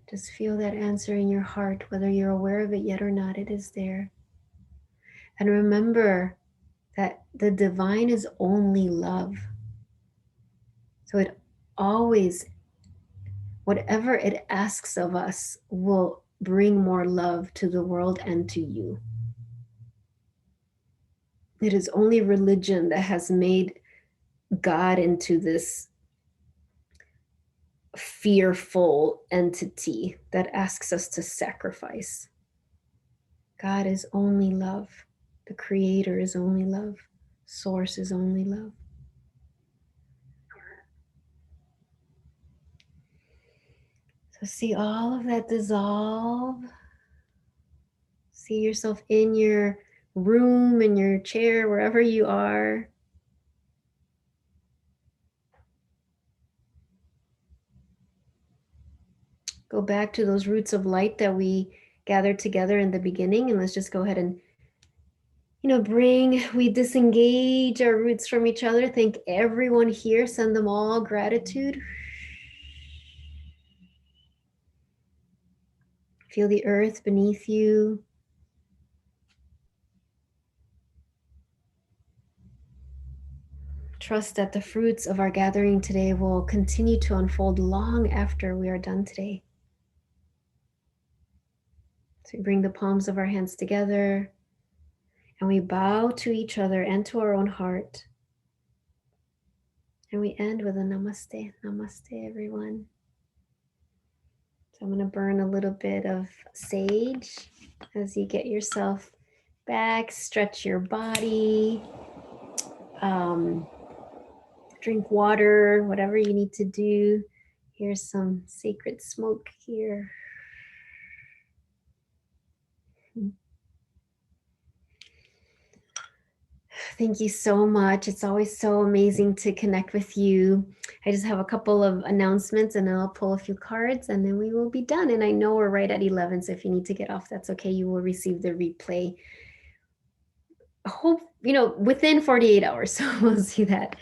Speaker 1: Just feel that answer in your heart, whether you're aware of it yet or not, it is there. And remember that the divine is only love. So it always, whatever it asks of us, will bring more love to the world and to you. It is only religion that has made God into this fearful entity that asks us to sacrifice. God is only love. The Creator is only love. Source is only love. So see all of that dissolve. See yourself in your room, in your chair, wherever you are. Go back to those roots of light that we gathered together in the beginning, and let's just go ahead and we disengage our roots from each other. Thank everyone here. Send them all gratitude. Feel the earth beneath you. Trust that the fruits of our gathering today will continue to unfold long after we are done today. So we bring the palms of our hands together and we bow to each other and to our own heart. And we end with a namaste. Namaste, everyone. So I'm going to burn a little bit of sage as you get yourself back, stretch your body, drink water, whatever you need to do. Here's some sacred smoke here. Thank you so much. It's always so amazing to connect with you. I just have a couple of announcements and then I'll pull a few cards and then we will be done. And I know we're right at 11, so if you need to get off, that's okay. You will receive the replay. Hope, within 48 hours. So we'll see that.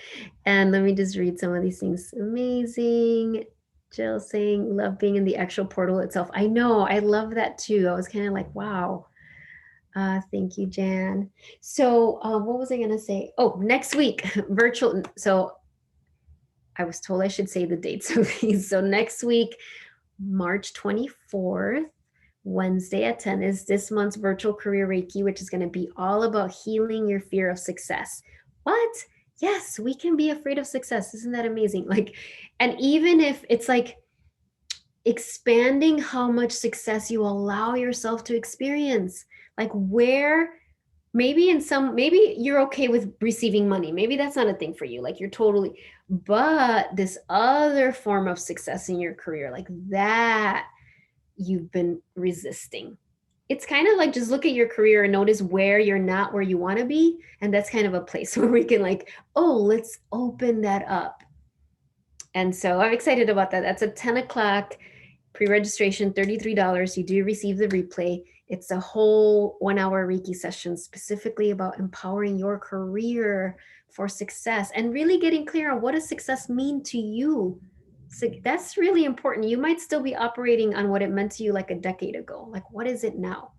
Speaker 1: And let me just read some of these things. Amazing. Jill saying, love being in the actual portal itself. I know, I love that too. I was kind of like, wow. Thank you, Jan. So what was I going to say? Oh, next week, virtual. So I was told I should say the dates of these. So next week, March 24th, Wednesday at 10 is this month's virtual career Reiki, which is going to be all about healing your fear of success. What? Yes, we can be afraid of success. Isn't that amazing? And even if it's expanding how much success you allow yourself to experience. Like where maybe you're okay with receiving money. Maybe that's not a thing for you. Like you're totally, but this other form of success in your career, like that you've been resisting. It's kind of like just look at your career and notice where you're not where you want to be. And that's kind of a place where we can like, oh, let's open that up. And so I'm excited about that. That's a 10 o'clock pre-registration, $33. You do receive the replay. It's a whole 1 hour Reiki session specifically about empowering your career for success and really getting clear on what does success mean to you. So that's really important. You might still be operating on what it meant to you like a decade ago. Like, what is it now?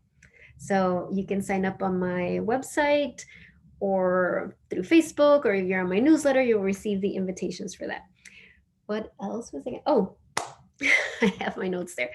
Speaker 1: So you can sign up on my website or through Facebook, or if you're on my newsletter, you'll receive the invitations for that. What else was I? Oh, I have my notes there.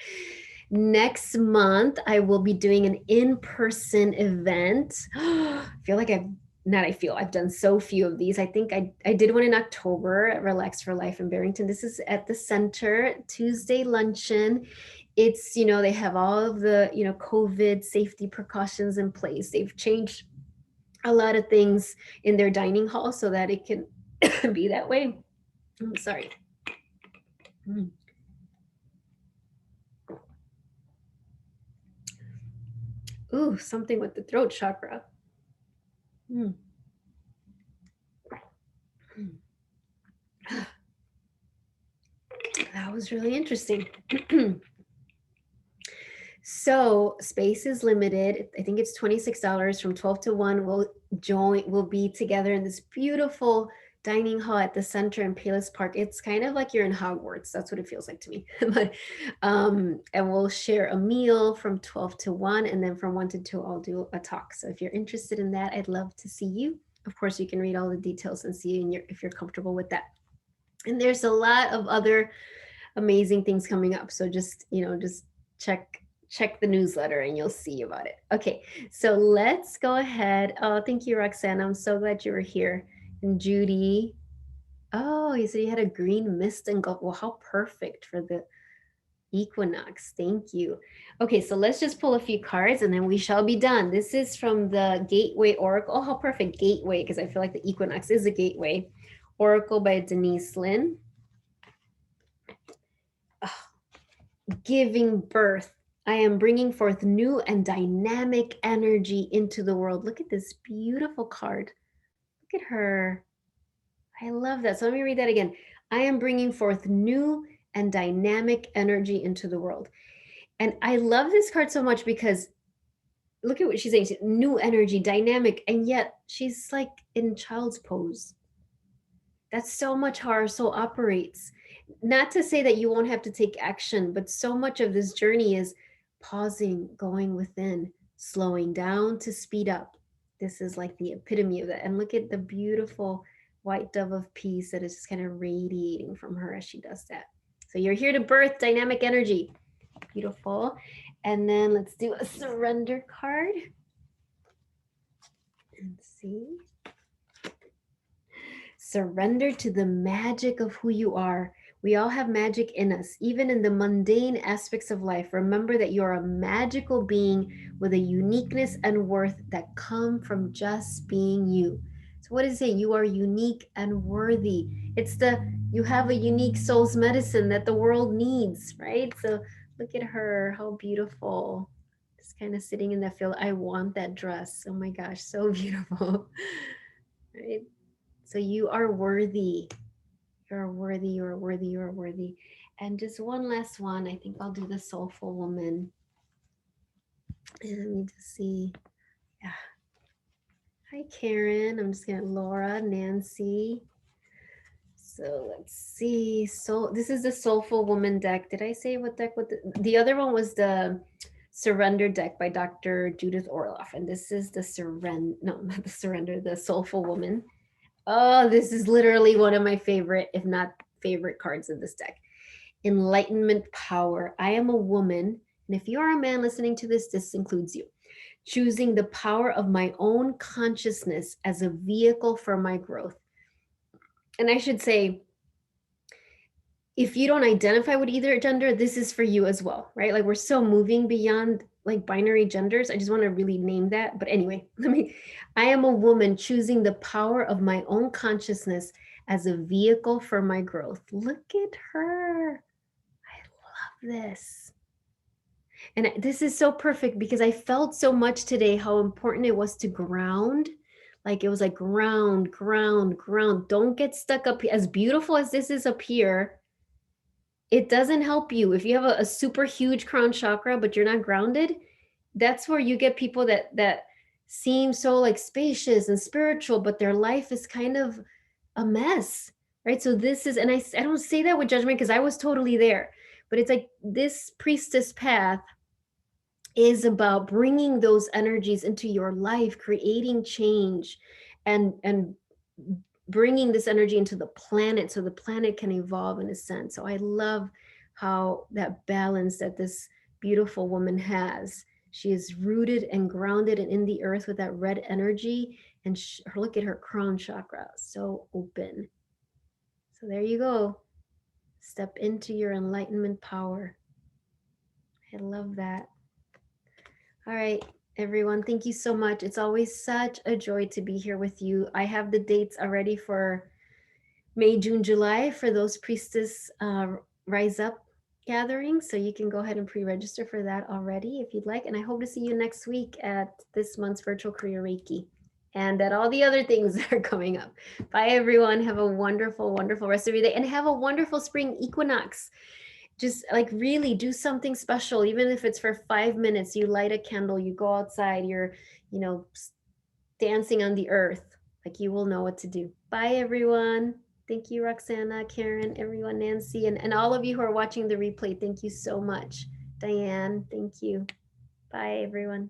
Speaker 1: Next month, I will be doing an in-person event. I feel like I've done so few of these. I think I did one in October at Relax for Life in Barrington. This is at the center, Tuesday luncheon. It's, they have all of the, COVID safety precautions in place. They've changed a lot of things in their dining hall so that it can be that way. I'm sorry. Ooh, something with the throat chakra. That was really interesting. So space is limited. I think it's $26 from 12 to 1. We'll be together in this beautiful dining hall at the center in Palos Park. It's kind of like you're in Hogwarts. That's what it feels like to me. But and we'll share a meal from 12 to 1, and then from 1 to 2 I'll do a talk. So if you're interested in that, I'd love to see you. Of course, you can read all the details and see if you're comfortable with that. And there's a lot of other amazing things coming up. So just check the newsletter and you'll see about it. Okay, so let's go ahead. Oh, thank you, Roxanne. I'm so glad you were here. And Judy. Oh, you said you had a green mist and gold. Well, how perfect for the equinox. Thank you. Okay, so let's just pull a few cards and then we shall be done. This is from the Gateway Oracle. Oh, how perfect. Gateway, because I feel like the equinox is a gateway. Oracle by Denise Lynn. Giving birth. I am bringing forth new and dynamic energy into the world. Look at this beautiful card. Look at her. I love that. So let me read that again. I am bringing forth new and dynamic energy into the world. And I love this card so much because look at what she's saying. She's new energy, dynamic, and yet she's like in child's pose. That's so much how our soul operates. Not to say that you won't have to take action, but so much of this journey is pausing, going within, slowing down to speed up. This is like the epitome of that. And look at the beautiful white dove of peace that is just kind of radiating from her as she does that. So you're here to birth dynamic energy. Beautiful. And then let's do a surrender card. And see. Surrender to the magic of who you are. We all have magic in us, even in the mundane aspects of life. Remember that you are a magical being with a uniqueness and worth that come from just being you. So what does it say? You are unique and worthy. You have a unique soul's medicine that the world needs, right? So look at her, how beautiful. Just kind of sitting in that field. I want that dress. Oh my gosh, so beautiful. Right? So you are worthy. You're worthy, you're worthy, you're worthy. And just one last one. I think I'll do the soulful woman. And let me just see. Yeah. Hi, Karen. I'm just gonna Laura, Nancy. So let's see. So this is the soulful woman deck. Did I say what deck? The other one was the surrender deck by Dr. Judith Orloff. And this is the the soulful woman. Oh, this is literally one of my favorite, if not favorite cards in this deck. Enlightenment power. I am a woman, and if you are a man listening to this, this includes you. Choosing the power of my own consciousness as a vehicle for my growth. And I should say, if you don't identify with either gender, this is for you as well, right? Like we're so moving beyond like binary genders. I just want to really name that. But anyway, I am a woman choosing the power of my own consciousness as a vehicle for my growth. Look at her. I love this. And this is so perfect because I felt so much today how important it was to ground. Like it was like ground, ground, ground. Don't get stuck up. As beautiful as this is up here, it doesn't help you. If you have a super huge crown chakra, but you're not grounded, that's where you get people that seem so like spacious and spiritual, but their life is kind of a mess, right? So this is, and I don't say that with judgment because I was totally there, but it's like this priestess path is about bringing those energies into your life, creating change, and bringing this energy into the planet so the planet can evolve in a sense. So I love how that balance that this beautiful woman has. She is rooted and grounded and in the earth with that red energy. And look at her crown chakra, so open. So there you go. Step into your enlightenment power. I love that. All right, everyone, thank you so much. It's always such a joy to be here with you. I have the dates already for May, June, July for those Priestess Rise Up gatherings. So you can go ahead and pre-register for that already if you'd like. And I hope to see you next week at this month's Virtual Career Reiki and at all the other things that are coming up. Bye, everyone. Have a wonderful, wonderful rest of your day and have a wonderful spring equinox. Just like really do something special, even if it's for 5 minutes. You light a candle, you go outside, you're, you know, dancing on the earth. Like you will know what to do. Bye, everyone. Thank you, Roxana, Karen, everyone, Nancy, and all of you who are watching the replay. Thank you so much. Diane, thank you. Bye, everyone.